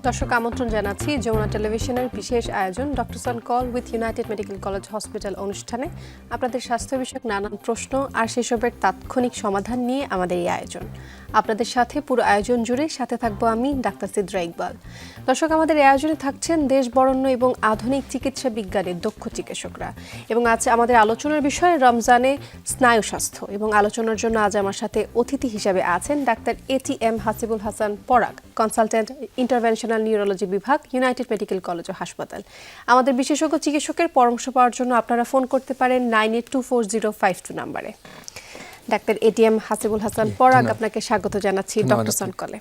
দর্শক আমন্ত্রণ জানাচ্ছি যমুনা টেলিভিশনের বিশেষ আয়োজন doctors on call with United medical college hospital অনুষ্ঠানে আপনাদের স্বাস্থ্য বিষয়ক নানান প্রশ্ন আর সেসবের তাৎক্ষণিক সমাধান নিয়ে আমাদের এই আয়োজন। আপনাদের সাথে পুরো আয়োজন জুড়ে সাথে থাকবো আমি ডাক্তার সিদ্রা ইকবাল। দর্শক, আমাদের এই আয়োজনে থাকছেন দেশ বরেণ্য এবং আধুনিক চিকিৎসা বিজ্ঞানের দক্ষ চিকিৎসকরা এবং আজ আমাদের আলোচনার বিষয় রমজানে স্নায়ু স্বাস্থ্য। এবং আলোচনার জন্য আজ আমার সাথে অতিথি হিসাবে আছেন ডাক্তার ATM হাসিবুল হাসান পরাগ, কনসালটেন্ট ইন্টারভেনশনাল নিউরোলজি বিভাগ, ইউনাইটেড মেডিকেল কলেজ ও হাসপাতাল। আমাদের বিশেষজ্ঞ চিকিৎসকের পরামর্শ পাওয়ার জন্য আপনারা ফোন করতে পারেন 982405 নাম্বারে। ডাক্তার ATM হাসিবুল হাসান পরাগ, আপনাকে স্বাগত জানাচ্ছি ডক্টরস অন কলে।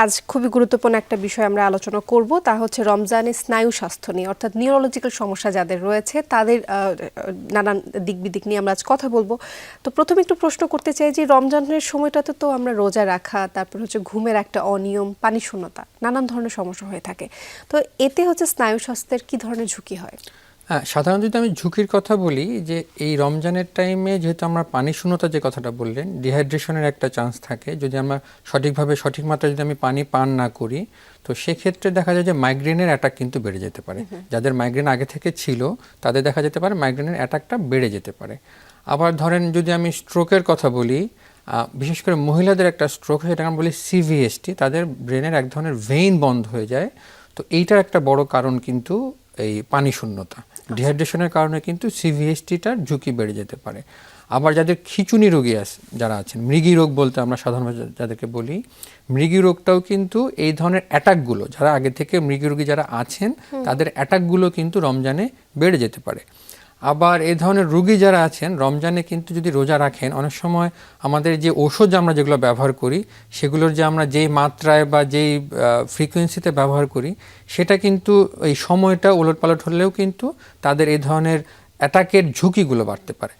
আজ খুবই গুরুত্বপূর্ণ একটা বিষয় আমরা আলোচনা করব, তা হচ্ছে রমজানে স্নায়ু স্বাস্থ্য নিয়ে, অর্থাৎ নিউরোলজিক্যাল সমস্যা যাদের রয়েছে তাদের নানান দিক বিদিক নিয়ে আমরা আজ কথা বলবো। তো প্রথমে একটু প্রশ্ন করতে চাই যে রমজানের সময়টাতে তো আমরা রোজা রাখা, তারপর হচ্ছে ঘুমের একটা অনিয়ম, পানি শূন্যতা, নানান ধরনের সমস্যা হয়ে থাকে। তো এতে হচ্ছে স্নায়ু স্বাস্থ্যের কি ধরনের ঝুঁকি হয়? হ্যাঁ, সাধারণত যদি আমি ঝুঁকির কথা বলি, যে এই রমজানের টাইমে যেহেতু আমরা পানি শূন্যতা যে কথাটা বললেন, ডিহাইড্রেশনের একটা চান্স থাকে। যদি আমরা সঠিকভাবে সঠিক মাত্রায় যদি আমি পানি পান না করি, তো সেক্ষেত্রে দেখা যায় যে মাইগ্রেনের অ্যাটাক কিন্তু বেড়ে যেতে পারে। যাদের মাইগ্রেন আগে থেকে ছিল তাদের দেখা যেতে পারে মাইগ্রেনের অ্যাটাকটা বেড়ে যেতে পারে। আবার ধরেন যদি আমি স্ট্রোকের কথা বলি, বিশেষ করে মহিলাদের একটা স্ট্রোক, সেটাকে আমরা বলি CVST, তাদের ব্রেনের এক ধরনের ভেইন বন্ধ হয়ে যায়। তো এইটার একটা বড় কারণ কিন্তু এই পানি শূন্যতা, ডিহাইড্রেশনের কারণে কিন্তু CVSTটার ঝুঁকি বেড়ে যেতে পারে। আবার যাদের খিঁচুনি রোগী যারা আছেন, মৃগী রোগ বলতে আমরা সাধারণভাবে যাদেরকে বলি, মৃগী রোগটাও কিন্তু এই ধরনের অ্যাটাকগুলো, যারা আগে থেকে মৃগী রোগী যারা আছেন তাদের অ্যাটাকগুলো কিন্তু রমজানে বেড়ে যেতে পারে। আবার এই ধরনের রোগী যারা আছেন রমজানে কিন্তু যদি রোজা রাখেন, অনেক সময় আমাদের যে ওষুধ আমরা যেগুলো ব্যবহার করি সেগুলোর যে আমরা যেই মাত্রায় বা যেই ফ্রিকোয়েন্সিতে ব্যবহার করি সেটা কিন্তু এই সময়টা ওলটপালট হলেও কিন্তু তাদের এই ধরনের অ্যাটাকের ঝুঁকিগুলো বাড়তে পারে।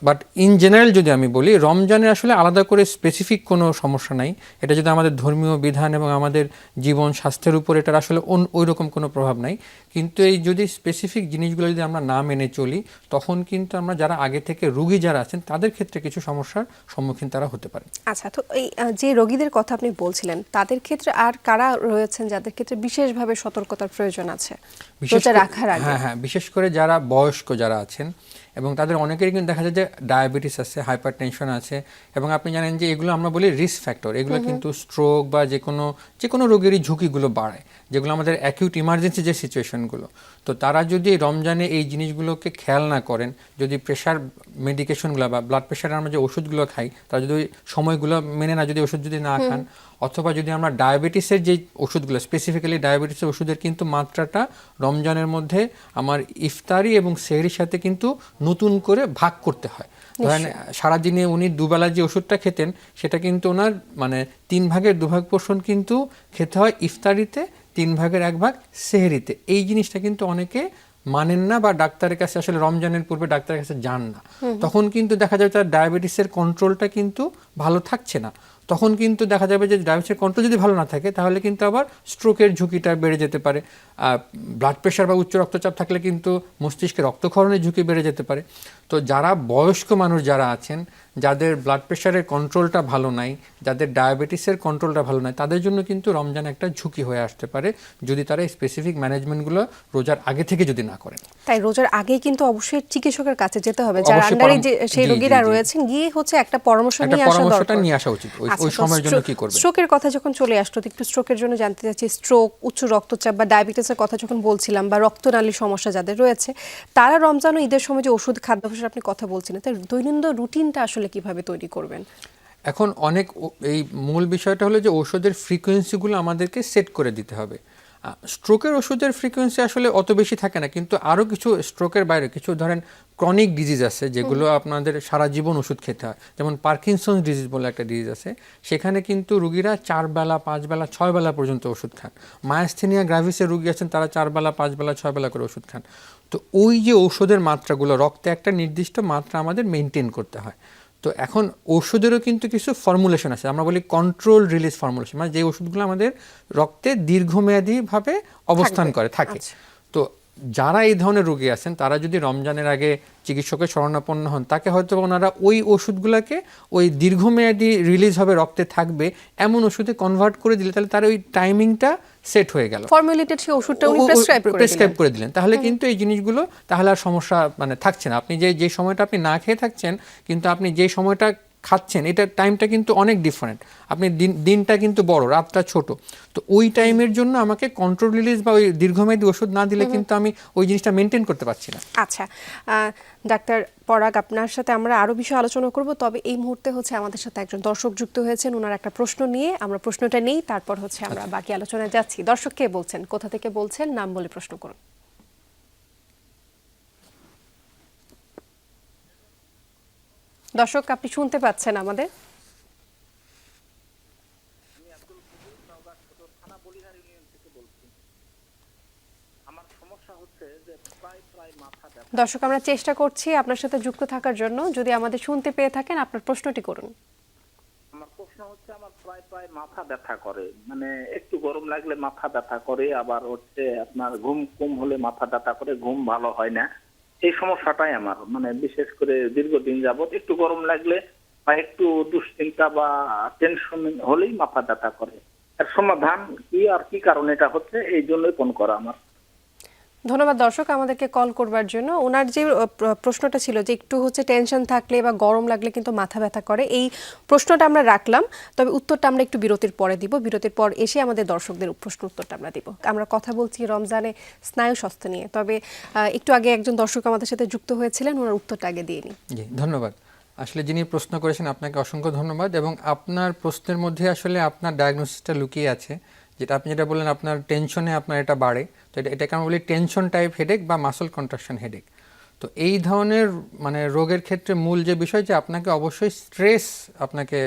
বাট ইন জেনারেল যদি আমি বলি, রমজানে আসলে আলাদা করে স্পেসিফিক কোনো সমস্যা নাই। এটা যদি আমাদের ধর্মীয় বিধান এবং আমাদের জীবন স্বাস্থ্যের উপর এটার আসলে ওই রকম কোনো প্রভাব নাই। কিন্তু এই যদি স্পেসিফিক জিনিসগুলো যদি আমরা না মেনে চলি, তখন কিন্তু আমরা যারা আগে থেকে রোগী যারা আছেন তাদের ক্ষেত্রে কিছু সমস্যার সম্মুখীন তারা হতে পারে। আচ্ছা, তো এই যে রোগীদের কথা আপনি বলছিলেন, তাদের ক্ষেত্রে আর কারা রয়েছেন যাদের ক্ষেত্রে বিশেষভাবে সতর্কতার প্রয়োজন আছে রোজা রাখার আগে? হ্যাঁ, বিশেষ করে যারা বয়স্ক যারা আছেন এবং তাদের অনেকেরই কিন্তু দেখা যায় যে ডায়াবেটিস আছে, হাইপার টেনশন আছে, এবং আপনি জানেন যে এগুলো আমরা বলি রিস্ক ফ্যাক্টর। এগুলো কিন্তু স্ট্রোক বা যে কোনো রোগেরই ঝুঁকিগুলো বাড়ায়, যেগুলো আমাদের অ্যাকিউট ইমার্জেন্সি যে সিচুয়েশনগুলো। তো তারা যদি রমজানে এই জিনিসগুলোকে খেয়াল না করেন, যদি প্রেশার মেডিকেশনগুলো বা ব্লাড প্রেশারের আমরা যে ওষুধগুলো খাই তারা যদি সময়গুলো মেনে না, যদি ওষুধ যদি না খান, অথবা যদি আমরা ডায়াবেটিসের যে ওষুধগুলো, স্পেসিফিক্যালি ডায়াবেটিসের ওষুধের কিন্তু মাত্রাটা রমজানের মধ্যে আমার ইফতারি এবং সেহরির সাথে কিন্তু নতুন করে ভাগ করতে হয়। ধরেন সারাদিনে উনি দুবেলা যে ওষুধটা খেতেন সেটা কিন্তু ওনার মানে 3 ভাগের 2 ভাগ পোর্শন কিন্তু খেতে হয় ইফতারিতে, 3 ভাগের 1 ভাগ সেহরিতে। এই জিনিসটা কিন্তু অনেকে মানেন না বা ডাক্তারের কাছে আসলে রমজানের পূর্বে ডাক্তারের কাছে যান না। তখন কিন্তু দেখা যাবে তার ডায়াবেটিসের কন্ট্রোলটা কিন্তু ভালো থাকছে না। তখন কিন্তু দেখা যাবে যে ডায়াবেটিসের কন্ট্রোল যদি ভালো না থাকে তাহলে কিন্তু আবার স্ট্রোকের ঝুঁকিটা বেড়ে যেতে পারে। ব্লাড প্রেশার বা উচ্চ রক্তচাপ থাকলে কিন্তু মস্তিষ্কে রক্তক্ষরণের ঝুঁকি বেড়ে যেতে পারে। তো যারা বয়স্ক মানুষ যারা আছেন, যাদের ব্লাড প্রেশারের কন্ট্রোলটা ভালো নাই, যাদের ডায়াবেটিসের কন্ট্রোলটা ভালো নাই, তাদের জন্য কিন্তু রমজান একটা ঝুঁকি হয়ে আসতে পারে যদি তারা স্পেসিফিক ম্যানেজমেন্টগুলো রোজার আগে থেকে যদি না করেন। তাই রোজার আগেই কিন্তু অবশ্যই চিকিৎসকের কাছে যেতে হবে, যারা আন্ডারে যে সেই রোগীরা রয়েছেন, গিয়ে হচ্ছে একটা পরামর্শ নিয়ে আসা উচিত। ওই সময়ের জন্য কি করবেন? স্ট্রোকের কথা যখন চলে আসতো, একটু স্ট্রোকের জন্য জানতে চাচ্ছি। স্ট্রোক, উচ্চ রক্তচাপ বা ডায়াবেটিসের কথা যখন বলছিলাম, বা রক্তনালীর সমস্যা যাদের রয়েছে, তারা রমজান ও ঈদের সময় যে ওষুধ খাদ্যাভ্যাসের আপনি কথা বলছিলেন, তাই দৈনন্দিন রুটিনটা আসলে কিভাবে তৈরি করবেন? এখন এই মূল বিষয়টা হলো যে ওষুধের ফ্রিকোয়েন্সিগুলো আমাদেরকে সেট করে দিতে হবে। স্ট্রোকের ওষুধের ফ্রিকোয়েন্সি আসলে অত বেশি থাকে না, কিন্তু আরও কিছু স্ট্রোকের বাইরে কিছু ধরেন ক্রনিক ডিজিজ আছে যেগুলো আপনাদের সারা জীবন ওষুধ খেতে হয়। যেমন পার্কিনসন্স ডিজিজ বলে একটা ডিজিজ আছে, সেখানে কিন্তু রুগীরা 4 বেলা 5 বেলা 6 বেলা পর্যন্ত ওষুধ খান। মায়াস্থেনিয়া গ্রাভিসের রুগী আছেন, তারা 4 বেলা 5 বেলা 6 বেলা করে ওষুধ খান। তো ওই যে ওষুধের মাত্রাগুলো, রক্তে একটা নির্দিষ্ট মাত্রা আমাদের মেনটেন করতে হয়। তো এখন ওষুধেরও কিন্তু কিছু ফর্মুলেশন আছে, আমরা বলি কন্ট্রোল রিলিজ ফর্মুলেশন, মানে যে ওষুধগুলো আমাদের রক্তে দীর্ঘমেয়াদীভাবে অবস্থান করে থাকে। তো যারা এই ধরনের রোগী আছেন তারা যদি রমজানের আগে চিকিৎসকের শরণাপন্ন হন, তাকে হয়তো ওনারা ওই ওষুধগুলোকে ওই দীর্ঘমেয়াদী রিলিজ হবে, রক্তে থাকবে এমন ওষুধে কনভার্ট করে দিলে তাহলে তার ওই টাইমিংটা সেট হয়ে গেল, ফর্মুলেটেড সেই ওষুধটা উনি প্রেসক্রাইব করে দিলেন। তাহলে কিন্তু এই জিনিসগুলো তাহলে আর সমস্যা মানে থাকছে না। আপনি যে সময়টা আপনি না খেয়ে থাকছেন, কিন্তু আপনি যে সময়টা খাচ্ছেন এটা টাইমটা কিন্তু অনেক ডিফারেন্ট। আপনি দিনটা কিন্তু বড়, রাতটা ছোট, তো ওই টাইমের জন্য আমাকে কন্ট্রোল রিলিজ বা ওই দীর্ঘমেয়াদী ওষুধ না দিলে কিন্তু আমি ওই জিনিসটা মেনটেন করতে পারছি না। আচ্ছা ডাক্তার পরাগ, আপনার সাথে আমরা আরো বিষয় আলোচনা করব, তবে এই মুহূর্তে হচ্ছে আমাদের সাথে একজন দর্শক যুক্ত হয়েছেন, ওনার একটা প্রশ্ন নিয়ে আমরা প্রশ্নটা নেই, তারপর হচ্ছে আমরা বাকি আলোচনায় যাচ্ছি। দর্শক কে বলছেন, কোথা থেকে বলছেন, নাম বলে প্রশ্ন করুন। দর্শক আপনি শুনতে পাচ্ছেন আমাদের? দর্শক আমরা চেষ্টা করছি আপনার সাথে যুক্ত থাকার জন্য, যদি আমাদের শুনতে পেয়ে থাকেন আপনার প্রশ্নটি করুন। আমার প্রশ্ন হচ্ছে, আমার প্রায় মাথা ব্যথা করে, মানে একটু গরম লাগলে মাথা ব্যথা করে, আবার হচ্ছে আপনার ঘুম কম হলে মাথা ব্যথা করে, ঘুম ভালো হয় না। এই সমস্যাটাই আমার, মানে বিশেষ করে দীর্ঘদিন যাবত একটু গরম লাগলে বা একটু দুশ্চিন্তা বা টেনশন হলেই মাথা ব্যথা করে। এর সমাধান কি আর কি কারণে এটা হচ্ছে, এই জন্যই ফোন করা আমার। ধন্যবাদ দর্শক আমাদেরকে কল করবার জন্য। ওনার যে প্রশ্নটা ছিল যে একটু হচ্ছে টেনশন থাকলে বা গরম লাগলে কিন্তু মাথা ব্যথা করে, এই প্রশ্নটা আমরা রাখলাম, তবে উত্তরটা আমরা একটু বিরতির পরে দিব। বিরতির পর এসে আমাদের দর্শকদের প্রশ্ন উত্তরটা আমরা দিব। আমরা কথা বলছি রমজানে স্নায়ু স্বাস্থ্য নিয়ে, তবে একটু আগে একজন দর্শক আমাদের সাথে যুক্ত হয়েছিলেন, ওনার উত্তরটা আগে দিয়ে নিই। জি ধন্যবাদ। আসলে যিনি প্রশ্ন করেছেন আপনাকে অসংখ্য ধন্যবাদ, এবং আপনার প্রশ্নের মধ্যে আসলে আপনার ডায়াগনোসিসটা লুকিয়ে আছে। যেটা আপনি যেটা বললেন আপনার টেনশনে আপনার এটা বাড়ে, তো এটাকে আমরা বলি টেনশন টাইপ হেডেক বা মাসল কন্ট্রাকশন হেডেক। তো এই ধরনের মানে রোগের ক্ষেত্রে মূল যে বিষয় যে আপনাকে অবশ্যই স্ট্রেস আপনাকে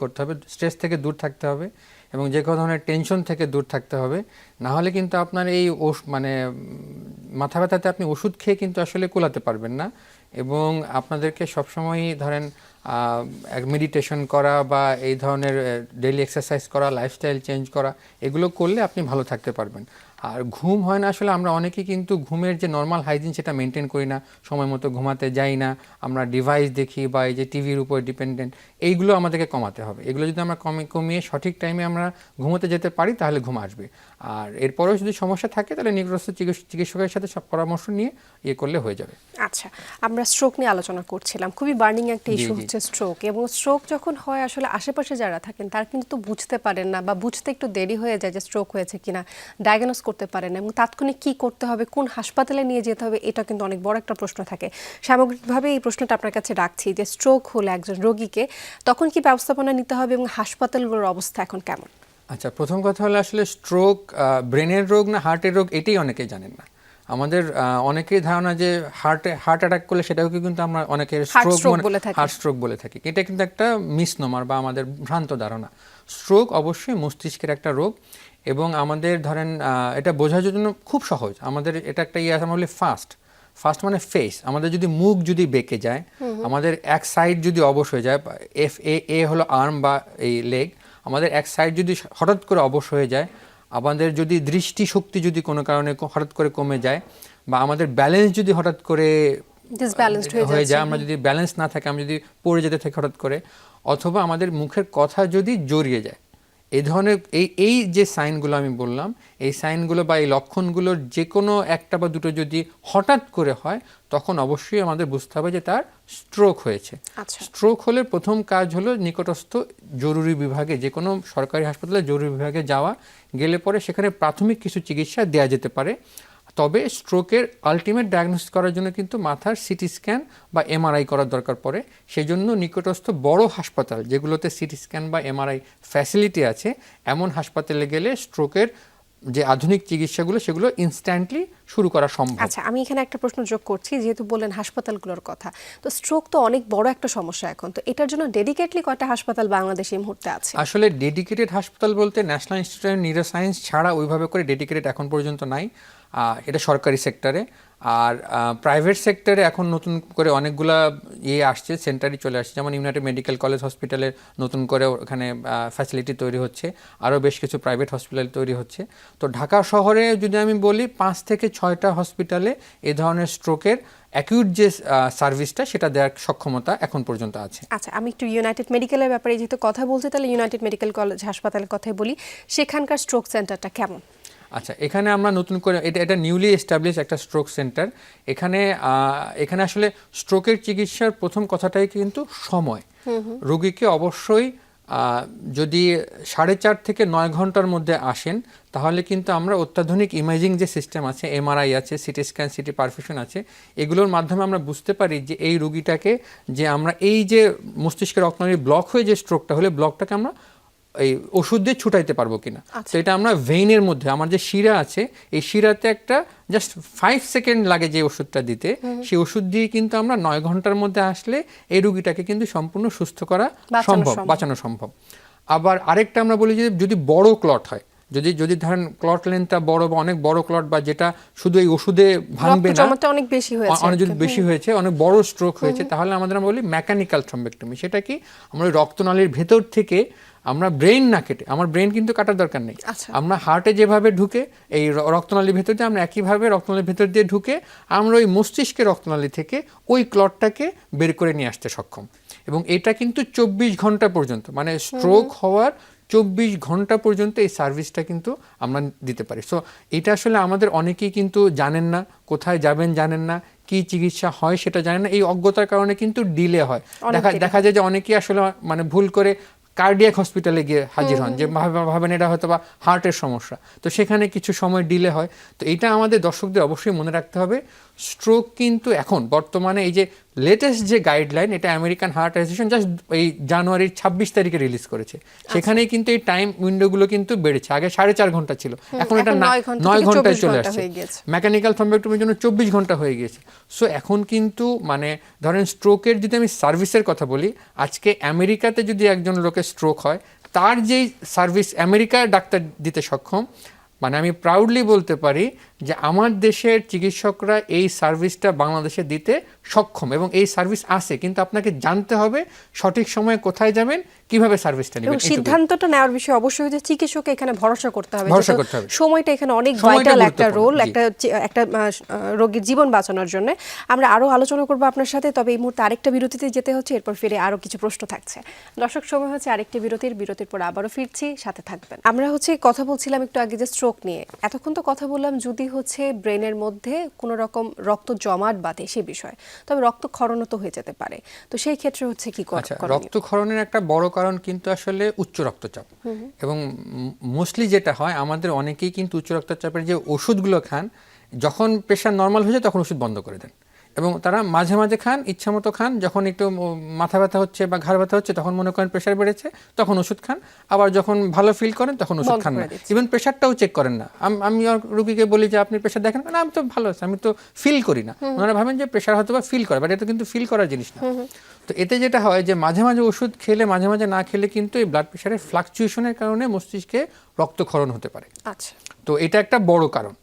করতে হবে, স্ট্রেস থেকে দূর থাকতে হবে, এবং যে কোনো ধরনের টেনশন থেকে দূর থাকতে হবে। না হলে কিন্তু আপনার এই মানে মাথা ব্যথাতে আপনি ওষুধ খেয়ে কিন্তু আসলে কুলাতে পারবেন না। এবং আপনাদেরকে সবসময়ই ধরেন মেডিটেশন করা বা এই ধরনের ডেইলি এক্সারসাইজ করা, লাইফস্টাইল চেঞ্জ করা, এগুলো করলে আপনি ভালো থাকতে পারবেন। আর ঘুম হয় না আসলে, আমরা অনেকেই কিন্তু ঘুমের যে নর্মাল হাইজিন সেটা মেনটেন করি না, সময় মতো ঘুমাতে যাই না, আমরা ডিভাইস দেখি বা এই যে টিভির উপর ডিপেন্ডেন্ট, এইগুলো আমাদেরকে কমাতে হবে। এগুলো যদি আমরা কমিয়ে সঠিক টাইমে আমরা ঘুমোতে যেতে পারি তাহলে ঘুম আসবে। আর এরপরেও যদি সমস্যা থাকে তাহলে নিকটস্থ চিকিৎসকের সাথে সব পরামর্শ নিয়ে করলে হয়ে যাবে। আচ্ছা, আমরা স্ট্রোক নিয়ে আলোচনা করছিলাম, খুবই বার্নিং একটা ইস্যু হচ্ছে স্ট্রোক। এবং স্ট্রোক যখন হয় আসলে আশেপাশে যারা থাকেন তারা কিন্তু বুঝতে পারেন না, বা বুঝতে একটু দেরি হয়ে যায় যে স্ট্রোক হয়েছে কিনা, ডায়াগনোস করতে পারেন না, এবং তাৎক্ষণিক কি করতে হবে, কোন হাসপাতালে নিয়ে যেতে হবে, এটা কিন্তু অনেক বড় একটা প্রশ্ন থাকে। সামগ্রিকভাবে এই প্রশ্নটা আপনার কাছে রাখছি যে স্ট্রোক হলে একজন রোগীকে তখন কি ব্যবস্থাপনা নিতে হবে এবং হাসপাতালগুলোর অবস্থা এখন কেমন? আচ্ছা, প্রথম কথা হলো আসলে স্ট্রোক ব্রেনের রোগ না হার্টের রোগ, এটাই অনেকেই জানেন না। আমাদের অনেকেই ধারণা যে হার্ট অ্যাটাক করলে সেটাকে কিন্তু আমরা অনেকের হার্ট স্ট্রোক বলে থাকি। এটা কিন্তু একটা মিসনোমার বা আমাদের ভ্রান্ত ধারণা। স্ট্রোক অবশ্যই মস্তিষ্কের একটা রোগ, এবং আমাদের ধরেন এটা বোঝার জন্য খুব সহজ। আমাদের এটা একটা আমরা বলি ফাস্ট মানে ফেস। আমাদের যদি মুখ যদি বেঁকে যায়, আমাদের এক সাইড যদি অবশ হয়ে যায়, এ হলো আর্ম বা এই লেগ, আমাদের এক সাইড যদি হঠাৎ করে অবশ হয়ে যায়, আমাদের যদি দৃষ্টিশক্তি যদি কোনো কারণে হঠাৎ করে কমে যায়, বা আমাদের ব্যালেন্স যদি হঠাৎ করে হয়ে যায়, আমরা যদি ব্যালেন্স না থাকে, আমরা যদি পড়ে যেতে থাকি হঠাৎ করে, অথবা আমাদের মুখের কথা যদি জড়িয়ে যায়, এই ধরনের এই যে সাইনগুলো আমি বললাম, এই সাইনগুলো বা এই লক্ষণগুলোর যে কোনো একটা বা দুটো যদি হঠাৎ করে হয়, তখন অবশ্যই আমাদের বুঝতে হবে যে তার স্ট্রোক হয়েছে। স্ট্রোক হলে প্রথম কাজ হলো নিকটস্থ জরুরি বিভাগে, যে কোনো সরকারি হাসপাতালে জরুরি বিভাগে যাওয়া, গেলে পরে সেখানে প্রাথমিক কিছু চিকিৎসা দেওয়া যেতে পারে। তবে স্ট্রোকের আলটিমেট ডায়াগনোসিস করার জন্য কিন্তু মাথার সিটি স্ক্যান বা এমআরআই করার দরকার পড়ে। সেই জন্য নিকটস্থ বড় হাসপাতাল যেগুলোতে সিটি স্ক্যান বা এমআরআই ফ্যাসিলিটি আছে, এমন হাসপাতালে গেলে স্ট্রোকের যে আধুনিক চিকিৎসাগুলো সেগুলো ইনস্ট্যান্টলি শুরু করা সম্ভব। আচ্ছা, আমি এখানে একটা প্রশ্ন যোগ করছি, যেহেতু বললেন হাসপাতালগুলোর কথা, তো স্ট্রোক তো অনেক বড় একটা সমস্যা এখন, তো এটার জন্য ডেডিকেটলি কয়টা হাসপাতাল বাংলাদেশে এই মুহূর্তে আছে? আসলে ডেডিকেটেড হাসপাতাল বলতে ন্যাশনাল ইনস্টিটিউট অফ নিউরোসায়েন্স ছাড়া ওইভাবে করে ডেডিকেটেড এখন পর্যন্ত নাই, এটা সরকারি সেক্টরে। আর প্রাইভেট সেক্টরে এখন নতুন করে অনেকগুলা আসছে, সেন্টারই চলে আসছে, যেমন ইউনাইটেড মেডিকেল কলেজ হসপিটালের নতুন করে ওখানে ফ্যাসিলিটি তৈরি হচ্ছে, আরও বেশ কিছু প্রাইভেট হসপিটাল তৈরি হচ্ছে। তো ঢাকা শহরে যদি আমি বলি 5 থেকে 6টা হসপিটালে এ ধরনের স্ট্রোকের অ্যাকিউট যে সার্ভিসটা সেটা দেওয়ার সক্ষমতা এখন পর্যন্ত আছে। আচ্ছা, আমি একটু ইউনাইটেড মেডিকেলের ব্যাপারে যেহেতু কথা বলছি, তাহলে ইউনাইটেড মেডিকেল কলেজ হাসপাতালের কথাই বলি। সেখানকার স্ট্রোক সেন্টারটা কেমন? আচ্ছা, এখানে আমরা নতুন করে এটা নিউলি এস্টাবলিশ একটা স্ট্রোক সেন্টার। এখানে আসলে স্ট্রোকের চিকিৎসার প্রথম কথাটাই কিন্তু সময়। রোগীকে অবশ্যই যদি 4.5 থেকে 9 ঘন্টার মধ্যে আসেন, তাহলে কিন্তু আমরা অত্যাধুনিক ইমেজিং যে সিস্টেম আছে, এমআরআই আছে, সিটি স্ক্যান, সিটি পারফিউশন আছে, এগুলোর মাধ্যমে আমরা বুঝতে পারি যে এই রোগীটাকে যে আমরা এই যে মস্তিষ্কের রক্তনালী ব্লক হয়ে যে স্ট্রোকটা হলে ব্লকটাকে আমরা এই ওষুধ দিয়ে ছুটাইতে পারবো কিনা। তো এটা আমরা ভেইনের মধ্যে আমার যে শিরা আছে, এই শিরাতে একটা জাস্ট 5 সেকেন্ড লাগে যে ওষুধটা দিতে, সেই ওষুধ দিয়ে কিন্তু আমরা 9 ঘন্টার মধ্যে আসলে এই রোগীটাকে কিন্তু সম্পূর্ণ সুস্থ করা সম্ভব, বাঁচানো সম্ভব। আবার আরেকটা আমরা বলি যে যদি বড় ক্লট হয়, যদি ধরেন ক্লট লেন্থটা বড় বা অনেক বড় ক্লট, বা যেটা শুধু এই ওষুধে ভাঙবে না, অনেক বেশি হয়েছে, অনেক যদি বেশি হয়েছে, অনেক বড় স্ট্রোক হয়েছে, তাহলে আমরা বলি মেকানিক্যাল থ্রম্বেক্টমি। সেটা কি, আমরা রক্তনালীর ভেতর থেকে আমরা ব্রেন না কেটে, আমার ব্রেন কিন্তু কাটার দরকার নেই, আমরা হার্টে যেভাবে ঢুকে এই রক্তনালীর ভেতর দিয়ে আমরা একইভাবে রক্তনালীর ভেতর দিয়ে ঢুকে আমরা ওই মস্তিষ্কের রক্তনালী থেকে ওই ক্লটটাকে বের করে নিয়ে আসতে সক্ষম। এবং এটা কিন্তু 24 ঘন্টা পর্যন্ত, মানে স্ট্রোক হওয়ার 24 ঘন্টা পর্যন্ত এই সার্ভিসটা কিন্তু আমরা দিতে পারি। সো এটা আসলে আমাদের অনেকেই কিন্তু জানেন না, কোথায় যাবেন জানেন না, কি চিকিৎসা হয় সেটা জানেন না। এই অজ্ঞতার কারণে কিন্তু ডিলে হয়। দেখা যায় যে অনেকেই আসলে মানে ভুল করে কার্ডিয়াক হসপিটালে গিয়ে হাজির হন, যে ভাবেন এটা হয়তো বা হার্টের সমস্যা, তো সেখানে কিছু সময় ডিলে হয়। তো এটা আমাদের দর্শকদের অবশ্যই মনে রাখতে হবে, স্ট্রোক কিন্তু এখন বর্তমানে এই যে লেটেস্ট যে গাইডলাইন, এটা আমেরিকান হার্ট অ্যাসোসিয়েশন জাস্ট এই জানুয়ারির 26 তারিখে রিলিজ করেছে। সেখানেই কিন্তু এই টাইম উইন্ডোগুলো কিন্তু বেড়েছে। আগে 4.5 ঘন্টা ছিল, এখন এটা 9 ঘন্টায় চলে আসছে। মেকানিক্যাল থ্রম্বেক্টমির জন্য 24 ঘন্টা হয়ে গিয়েছে। সো এখন কিন্তু মানে ধরেন স্ট্রোকের যদি আমি সার্ভিসের কথা বলি, আজকে আমেরিকাতে যদি একজন লোকের স্ট্রোক হয়, তার যেই সার্ভিস আমেরিকার ডাক্তার দিতে সক্ষম, মানে আমি প্রাউডলি বলতে পারি যে আমার দেশের চিকিৎসকরা এই সার্ভিসটা বাংলাদেশে দিতে সক্ষম, এবং এই সার্ভিস আছে, কিন্তু আপনাকে জানতে হবে সঠিক সময়ে কোথায় যাবেন, কিভাবে সার্ভিসটা নেবেন। সিদ্ধান্তটা নেওয়ার বিষয় অবশ্যই যে চিকিৎসকে এখানে ভরসা করতে হবে, সময়টা এখানে অনেক সময়টা ভাইটাল একটা রোল, একটা রোগীর জীবন বাঁচানোর জন্য। আমরা আরো আলোচনা করব আপনার সাথে, তবে এই মুহূর্তে আরেকটা বিরতিতে যেতে হচ্ছে, এরপর ফিরে আরো কিছু প্রশ্ন থাকছে। দর্শক, সময় হচ্ছে আরেকটি বিরতির পর আবারও ফিরছি, সাথে থাকবেন। আমরা কথা বলছিলাম একটু আগে যে স্ট্রোক নিয়ে, এতক্ষণ তো কথা বললাম যদি ব্রেনের মধ্যে কোনো রকম রক্ত জমাট বাঁধে সে বিষয়, তবে রক্তক্ষরণও তো হয়ে যেতে পারে, তো সেই ক্ষেত্রে কি করা? রক্তক্ষরণের একটা বড় কারণ কিন্তু আসলে উচ্চ রক্তচাপ, এবং মোস্টলি যেটা হয় আমাদের অনেকেই কিন্তু উচ্চ রক্তচাপের যে ওষুধগুলো খান, যখন প্রেশার নর্মাল হয়ে যায় তখন ওষুধ বন্ধ করে দেন, এবং তারা মাঝে মাঝে খান, ইচ্ছা মতো খান, যখন একটু মাথা ব্যথা হচ্ছে বা ঘাড় ব্যথা হচ্ছে তখন মনে করেন প্রেশার বেড়েছে, তখন ওষুধ খান, আবার যখন ভালো ফিল করেন তখন ওষুধ খান না, ইভেন প্রেশারটাও চেক করেন না। আমি রোগীকে বলি যে আপনি প্রেশার দেখেন না, আমি তো ভালো আছি, আমি তো ফিল করি না। ওনারা ভাবেন যে প্রেশার হয়তো বা ফিল করে, বাট এটা কিন্তু ফিল করার জিনিস না। তো এতে যেটা হয় যে মাঝে মাঝে ওষুধ খেলে মাঝে মাঝে না খেলে কিন্তু এই ব্লাড প্রেশারের ফ্লাকচুয়েশনের কারণে মস্তিষ্কে রক্তক্ষরণ হতে পারে। তো এটা একটা বড় কারণ।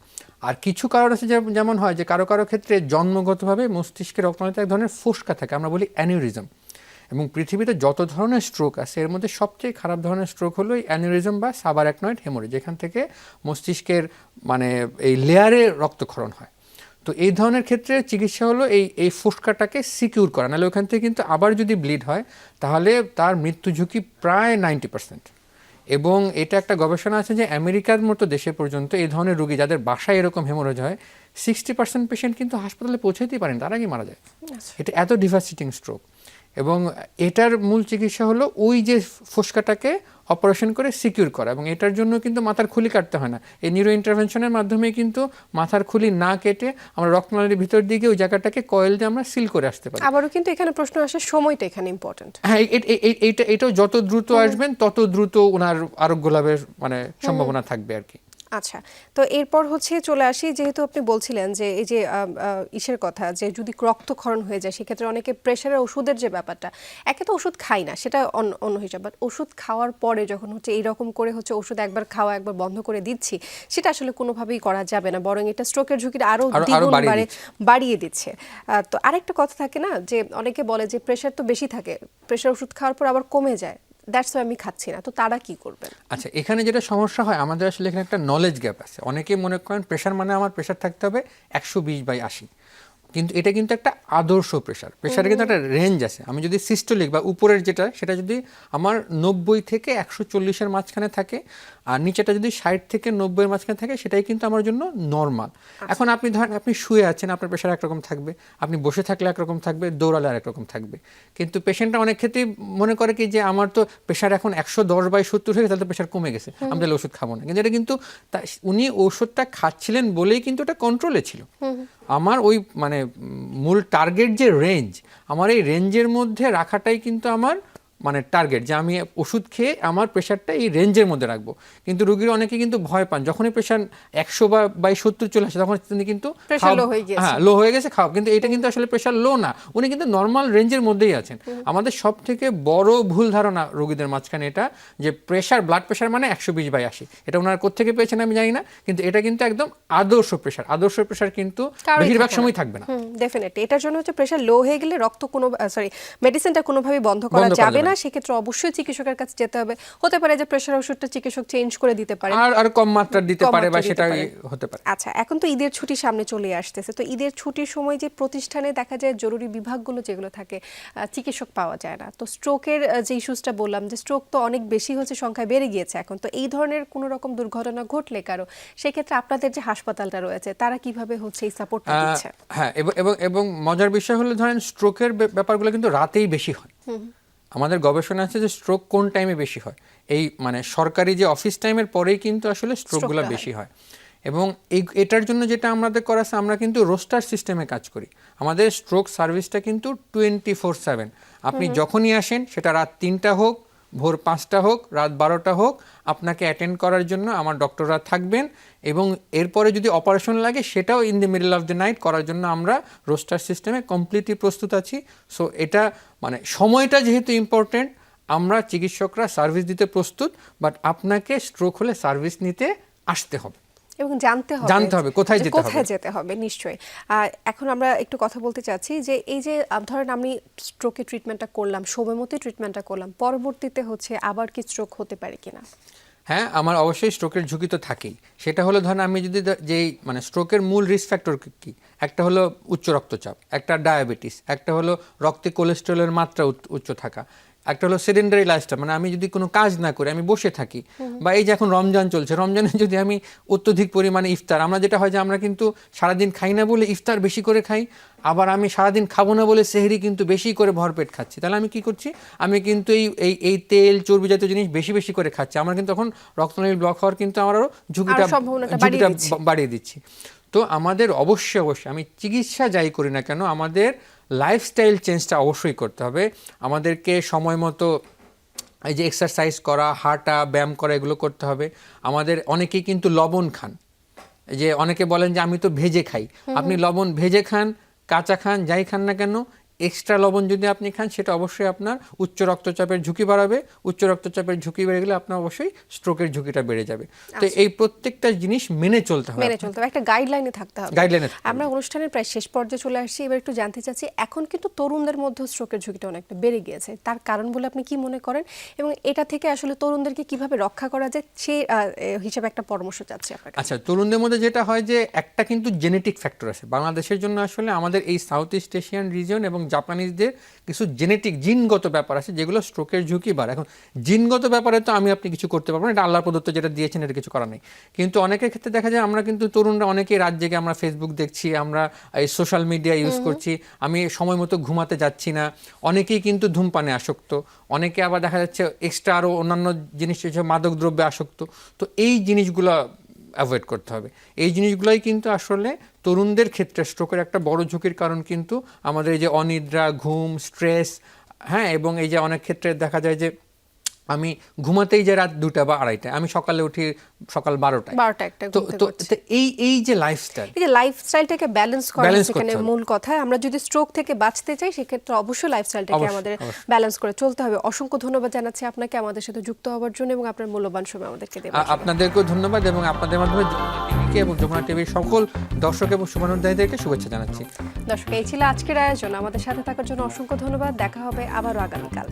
আর কিছু কারণ আছে, যেমন হয় যে কারো ক্ষেত্রে জন্মগতভাবে মস্তিষ্কের রক্তনালীতে এক ধরনের ফোসকা থাকে, আমরা বলি অ্যানিউরিজম। এবং পৃথিবীতে যত ধরনের স্ট্রোক আছে এর মধ্যে সবচেয়ে খারাপ ধরনের স্ট্রোক হলো এই অ্যানিউরিজম বা সাবআরাকনয়েড হেমোরেজ, যেখান থেকে মস্তিষ্কের মানে এই লেয়ারে রক্তক্ষরণ হয়। তো এই ধরনের ক্ষেত্রে চিকিৎসা হলো এই ফোসকাটাকে সিকিউর করা, নাহলে ওখান থেকে কিন্তু আবার যদি ব্লিড হয় তাহলে তার মৃত্যু ঝুঁকি প্রায় 90%। এবং এটা একটা গবেষণা আছে যে আমেরিকার মতো দেশে পর্যন্ত এই ধরনের রোগী যাদের বাসায় এরকম হেমোরেজ হয়, 60% পেশেন্ট কিন্তু হাসপাতালে পৌঁছাতেই পারেন, তার আগে মারা যায়। এটা এত ডিভাস্টেটিং স্ট্রোক। এবং এটার মূল চিকিৎসা হলো ওই যে ফোসকাটাকে অপারেশন করে সিকিউর করা, এবং এটার জন্য কিন্তু মাথার খুলি কাটতে হয় না। এই নিউরো ইন্টারভেনশনের মাধ্যমে কিন্তু মাথার খুলি না কেটে আমরা রক্তনালীর ভিতর দিকে ওই জায়গাটাকে কয়েল দিয়ে আমরা সিল করে আসতে পারি। আবারও কিন্তু এখানে প্রশ্ন আসে, সময়টা এখানে ইম্পর্টেন্ট। হ্যাঁ, এটাও যত দ্রুত আসবেন তত দ্রুত ওনার আরোগ্য লাভের মানে সম্ভাবনা থাকবে আর কি। আচ্ছা, তো এরপর হচ্ছে চলে আসি, যেহেতু আপনি বলছিলেন যে এই যে ইসের কথা, যে যদি রক্তক্ষরণ হয়ে যায় সেক্ষেত্রে অনেকে প্রেশারের ওষুধের যে ব্যাপারটা, একে তো ওষুধ খাই না, সেটা অন্য হিসাব, বাট ওষুধ খাওয়ার পরে যখন হচ্ছে এইরকম করে হচ্ছে ওষুধ একবার খাওয়া একবার বন্ধ করে দিচ্ছি, সেটা আসলে কোনোভাবেই করা যাবে না, বরং এটা স্ট্রোকের ঝুঁকিটা আরো দ্বিগুণ বাড়িয়ে দিচ্ছে। তো আরেকটা কথা থাকে না, যে অনেকে বলে যে প্রেশার তো বেশি থাকে, প্রেশার ওষুধ খাওয়ার পর আবার কমে যায়, দ্যাটস ওয়াই আমি খাচ্ছি না, তো তারা কি করবেন? আচ্ছা, এখানে যেটা সমস্যা হয় আমাদের আসলে এখানে একটা নলেজ গ্যাপ আছে। অনেকে মনে করেন প্রেশার মানে আমার প্রেশার থাকতে হবে 120/80, কিন্তু এটা কিন্তু একটা আদর্শ প্রেশার। প্রেশারে কিন্তু একটা রেঞ্জ আছে। আমি যদি সিস্টোলিক বা উপরের যেটা, সেটা যদি আমার 90 থেকে 140-এর মাঝখানে থাকে, আর নিচেটা যদি 60 থেকে 90-এর মাঝখানে থাকে, সেটাই কিন্তু আমার জন্য নর্মাল। এখন আপনি ধরেন আপনি শুয়ে আছেন, আপনার প্রেশার একরকম থাকবে, আপনি বসে থাকলে একরকম থাকবে, দৌড়ালে আর একরকম থাকবে। কিন্তু পেশেন্টরা অনেক ক্ষেত্রেই মনে করে কি যে আমার তো প্রেশার এখন 110/70 হয়ে গেছে, তাহলে তো প্রেশার কমে গেছে, আমি তাহলে ওষুধ খাবো না। কিন্তু এটা কিন্তু উনি ওষুধটা খাচ্ছিলেন বলেই কিন্তু এটা কন্ট্রোলে ছিল। আমার ওই মানে মূল টার্গেট যে রেঞ্জ, আমার এই রেঞ্জের মধ্যে রাখাটাই কিন্তু আমার মানে টার্গেট, যে আমি ওষুধ খেয়ে আমার প্রেশারটা এই রেঞ্জের মধ্যে রাখবো। কিন্তু রোগীর অনেকে কিন্তু ভয় পান, যখনই প্রেশার 100/70 চলে আসে তখন তিনি কিন্তু হ্যাঁ লো হয়ে গেছে খাও, কিন্তু এটা কিন্তু আসলে প্রেশার লো না, উনি কিন্তু নর্মাল রেঞ্জের মধ্যেই আছেন। আমাদের সব থেকে বড় ভুল ধারণা রোগীদের মাঝখানে এটা, যে প্রেশার, ব্লাড প্রেশার মানে 120/80, এটা ওনারা কোত্থেকে পেয়েছেন আমি জানি না, কিন্তু এটা কিন্তু একদম আদর্শ প্রেশার। আদর্শ প্রেশার কিন্তু বেশিরভাগ সময় থাকবে না। ডেফিনেটলি এটার জন্য হচ্ছে প্রেশার লো হয়ে গেলে রক্ত মেডিসিনটা কোনোভাবে বন্ধ করা যাবে না, সেক্ষেত্রে অবশ্যই চিকিৎসকের কাছে যেতে হবে। হতে পারে যে প্রেশার ওষুধটা চিকিৎসক চেঞ্জ করে দিতে পারে, আর কম মাত্রা দিতে পারে, বা সেটা হতে পারে। আচ্ছা, এখন তো ঈদের ছুটি সামনে চলে আসতেছে, তো ঈদের ছুটির সময় যে প্রতিষ্ঠানে দেখা যায় জরুরি বিভাগগুলো যেগুলো থাকে, চিকিৎসক পাওয়া যায় না। তো স্ট্রোকের যে ইস্যুসটা বললাম, যে স্ট্রোক তো অনেক বেশি হচ্ছে, সংখ্যায় বেড়ে গিয়েছে এখন, তো এই ধরনের কোনো রকম দুর্ঘটনা ঘটলে কারো, সেক্ষেত্রে আপনাদের যে হাসপাতালটা রয়েছে তারা কিভাবে হচ্ছে এই সাপোর্টটা দিচ্ছে? হ্যাঁ, এবং মজার বিষয় হলো ধরেন স্ট্রোকের ব্যাপারগুলো কিন্তু রাতেই বেশি হয়। আমাদের গবেষণা আছে যে স্ট্রোক কোন টাইমে বেশি হয়, এই মানে সরকারি যে অফিস টাইমের পরেই কিন্তু আসলে স্ট্রোকগুলো বেশি হয়। এবং এটার জন্য যেটা আমাদের করা আছে, আমরা কিন্তু রোস্টার সিস্টেমে কাজ করি। আমাদের স্ট্রোক সার্ভিসটা কিন্তু 24/7, আপনি যখনই আসেন, সেটা রাত 3টা হোক, ভোর 5টা হোক, রাত 12টা হোক, আপনাকে অ্যাটেন্ড করার জন্য আমার ডক্টররা থাকবেন। এবং এরপরে যদি অপারেশন লাগে, সেটাও in the middle of the night করার জন্য আমরা রোস্টার সিস্টেমে কমপ্লিটলি প্রস্তুত আছি। সো এটা মানে সময়টা যেহেতু ইম্পর্টেন্ট, আমরা চিকিৎসকরা সার্ভিস দিতে প্রস্তুত, বাট আপনাকে স্ট্রোক হলে সার্ভিস নিতে আসতে হবে এবং জানতে হবে কোথায় যেতে হবে। নিশ্চয়ই। এখন আমরা একটু কথা বলতে চাচ্ছি যে এই যে ধরেন আমি স্ট্রোকের ট্রিটমেন্টটা করলাম, সময়মতো ট্রিটমেন্টটা করলাম, পরবর্তীতে হচ্ছে আবার কি স্ট্রোক হতে পারে কিনা? হ্যাঁ, আমার অবশ্যই স্ট্রোকের ঝুঁকি তো থাকেই। সেটা হলো ধরেন আমি যদি যেই মানে স্ট্রোকের মূল রিস্ক ফ্যাক্টর কি, একটা হলো উচ্চ রক্তচাপ, একটা ডায়াবেটিস, একটা হলো রক্তে কোলেস্টেরলের মাত্রা উচ্চ থাকা, একটা হলো সেডেন্টারি লাইফস্টাইল, মানে আমি যদি কোনো কাজ না করি, আমি বসে থাকি, বা এই যে এখন রমজান চলছে, রমজানে যদি আমি অত্যধিক পরিমাণে ইফতার, আমরা যেটা হয় যে আমরা কিন্তু সারাদিন খাই না বলে ইফতার বেশি করে খাই, আবার আমি সারাদিন খাবো না বলে সেহরি কিন্তু বেশি করে ভরপেট খাচ্ছি, তাহলে আমি কি করছি, আমি কিন্তু এই তেল চর্বি জাতীয় জিনিস বেশি বেশি করে খাচ্ছি, আমার কিন্তু তখন রক্তনালী ব্লক হওয়ার কিন্তু আমার আরও ঝুঁকিটা বাড়িয়ে দিচ্ছি। তো আমাদের অবশ্যই আমি চিকিৎসা যাই করি না কেন, আমাদের লাইফস্টাইল চেঞ্জটা অবশ্যই করতে হবে। আমাদেরকে সময় মতো এই যে এক্সারসাইজ করা, হাঁটা, ব্যায়াম করা, এগুলো করতে হবে। আমাদের অনেকেই কিন্তু লবণ খান, যে অনেকে বলেন যে আমি তো ভেজে খাই, আপনি লবণ ভেজে খান, কাঁচা খান, যাই খান না কেন, এক্সট্রা লবণ যদি আপনি খান, সেটা অবশ্যই আপনার উচ্চ রক্তচাপের ঝুঁকি বাড়াবে। উচ্চ রক্তচাপের ঝুঁকি বেড়ে গেলে আপনার অবশ্যই স্ট্রোকের ঝুঁকিটা বেড়ে যাবে। তো এই প্রত্যেকটা জিনিস মেনে চলতে হবে, একটা গাইডলাইনে থাকতে হবে। আমরা অনুষ্ঠানের প্রায় শেষ পর্যায়ে চলে আসছি, এবার একটু জানতে চাচ্ছি, এখন কিন্তু তরুণদের মধ্যে স্ট্রোকের ঝুঁকিটা অনেকটা বেড়ে গিয়েছে, তার কারণ বলে আপনি কি মনে করেন, এবং এটা থেকে আসলে তরুণদেরকে কিভাবে রক্ষা করা যায় সেই হিসাবে একটা পরামর্শ চাচ্ছি আপনার কাছে। আচ্ছা, তরুণদের মধ্যে যেটা হয় যে একটা কিন্তু জেনেটিক ফ্যাক্টর আছে বাংলাদেশের জন্য, আসলে আমাদের এই সাউথ ইস্ট এশিয়ান রিজন এবং জাপানিজদের কিছু জেনেটিক জিনগত ব্যাপার আছে যেগুলো স্ট্রোকের ঝুঁকি বাড়ে। এখন জিনগত ব্যাপারে তো আপনি কিছু করতে পারবেন না, এটা আল্লাহর প্রদত্ত, যেটা দিয়েছেন এটা কিছু করার নেই। কিন্তু অনেকের ক্ষেত্রে দেখা যায় আমরা কিন্তু তরুণরা অনেকেই রাত জেগে আমরা ফেসবুক দেখছি, আমরা এই সোশ্যাল মিডিয়া ইউজ করছি, আমি সময় মতো ঘুমাতে যাচ্ছি না, অনেকেই কিন্তু ধূমপানে আসক্ত, অনেকে আবার দেখা যাচ্ছে এক্সট্রা আরও অন্যান্য জিনিস, মাদক দ্রব্যে আসক্ত। তো এই জিনিসগুলো অ্যাভয়েড করতে হবে। এই জিনিসগুলোই কিন্তু আসলে তরুণদের ক্ষেত্রে স্ট্রোকের একটা বড় ঝুঁকির কারণ। কিন্তু আমাদের এই যে অনিদ্রা, ঘুম, স্ট্রেস, হ্যাঁ, এবং এই যে অনেক ক্ষেত্রে দেখা যায় যে আমি ঘুমাতেই যে রাত 2টা বা 2:30টায়, আমি সকালে উঠি সকাল 12টায়। 12টা-1টা তো ঘুম তো থেকে উঠছি। তো এই যে লাইফস্টাইল, এই যে লাইফস্টাইলটাকে ব্যালেন্স করা Balance সেখানে করতে হবে। মূল কথা। আমরা যদি স্ট্রোক থেকে বাঁচতে চাই সেক্ষেত্রে অবশ্যই লাইফস্টাইলটাকে অবশ্যই, আমাদের অবশ্যই। ব্যালেন্স করে চলতে হবে। অসংখ্য ধন্যবাদ জানাচ্ছি আপনাকে আমাদের সাথে যুক্ত হওয়ার জন্য এবং আপনার মূল্যবান সময় আমাদেরকে দেওয়ার জন্য। আপনাদেরকেও ধন্যবাদ এবং আপনাদের মাধ্যমে যমুনা টিভিকে এবং যমুনা টিভির সকল দর্শক এবং শুভানুধ্যায়ীদেরকে শুভেচ্ছা জানাচ্ছি। দর্শক, এই ছিল আজকের আয়োজন। আমাদের সাথে থাকার জন্য অসংখ্য ধন্যবাদ। দেখা হবে আবারও আগামীকাল।